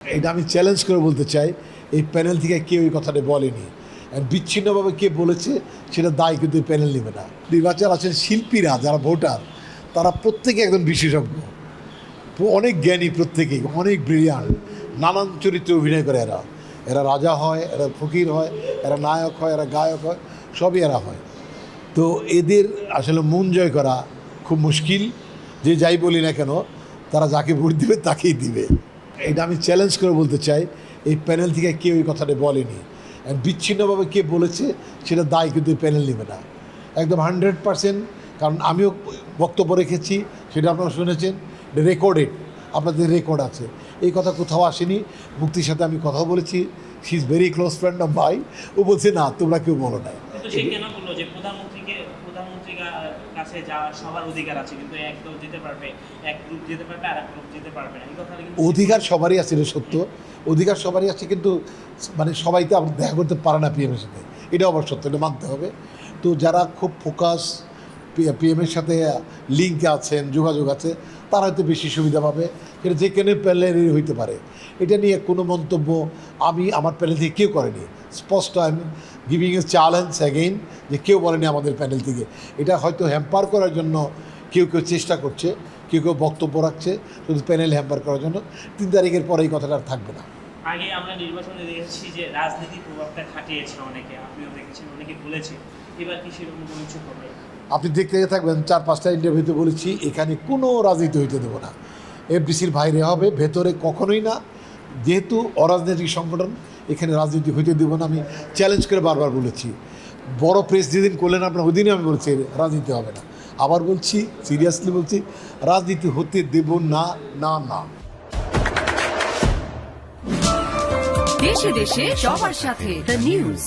এটা আমি চ্যালেঞ্জ করে বলতে চাই, এই প্যানেল থেকে কেউ এই কথাটা বলেনি। বিচ্ছিন্নভাবে কে বলেছে সেটা দায় কিন্তু এই প্যানেল নেবে না। নির্বাচন আছেন শিল্পীরা, যারা ভোটার, তারা প্রত্যেকে একজন বিশেষজ্ঞ, অনেক জ্ঞানী, প্রত্যেকেই অনেক ব্রিলিয়ান্ট, নানান চরিত্রে অভিনয় করে এরা। এরা রাজা হয়, এরা ফকির হয়, এরা নায়ক হয়, এরা গায়ক হয়, সবই এরা হয়। তো এদের আসলে মন জয় করা খুব মুশকিল। যে যাই বলি না কেন, তারা যাকে ভোট দিবে তাকেই দিবে। এটা আমি চ্যালেঞ্জ করে বলতে চাই, এই প্যানেল থেকে কেউ এই কথাটা বলেনি। বিচ্ছিন্নভাবে কে বলেছে সেটা দায় কিন্তু এই প্যানেল নেবে না, একদম 100%। কারণ আমিও বক্তব্য রেখেছি, সেটা আপনারা শুনেছেন, রেকর্ডেড, আপনাদের রেকর্ড আছে। এই কথা কোথাও আসেনি। মুক্তির সাথে আমি কথা বলেছি, she is very close friend of ভাই। ও বলছে না, তোমরা কেউ বলো না। সে কেন বললো যে প্রধানমন্ত্রীর কাছে যাওয়ার সবার অধিকার আছে, কিন্তু এক দল যেতে পারবে, এক গ্রুপ যেতে পারবে, আর এক গ্রুপ যেতে পারবে না? এই কথা অধিকার সবারই আছে, এটা সত্য, অধিকার সবারই আছে, কিন্তু মানে সবাই তো আবার দেখা করতে পারে না পিএমের সাথে, এটা আবার সত্য, এটা মানতে হবে। তো যারা খুব ফোকাস পিএমের সাথে লিঙ্কে আছেন, যোগাযোগ আছে, তারা হয়তো বেশি সুবিধা পাবে। এটা যে কোনো প্যানেলেরই হইতে পারে। এটা নিয়ে কোনো মন্তব্য আমি আমার প্যানেল থেকে কেউ করেনি। স্পষ্ট I am giving a challenge again, যে কেউ বলেনি আমাদের প্যানেল থেকে। এটা হয়তো হ্যাম্পার করার জন্য কেউ কেউ চেষ্টা করছে, কেউ কেউ বক্তব্য রাখছে শুধু প্যানেল হ্যাম্পার করার জন্য। 3 তারিখের পরে এই কথাটা আর থাকবে না। আগে আমরা নির্বাচনে দেখেছি যে রাজনীতির প্রভাবটা খাটিয়েছে অনেকে, আপনিও দেখেছেন, অনেকে বলেছে। এবার কি সেরকম কোনো কিছু হবে? আপনি দেখতে থাকবেন, 4-5টা ইন্টারভিউতে বলেছি এখানে কোনো রাজনীতি হইতে দেবো না। এফডিসির বাইরে হবে, ভেতরে কখনোই না। যেহেতু অরাজনৈতিক সংগঠন, এখানে রাজনীতি হইতে দেবো না। আমি চ্যালেঞ্জ করে বারবার বলেছি। বড় প্রেস যেদিন করলেন আপনার, ওই দিনই আমি বলছি রাজনীতি হবে না। আবার বলছি, সিরিয়াসলি বলছি, রাজনীতি হতে দেব না, না, না। দেশে দেশে সবার সাথে দ্য নিউজ।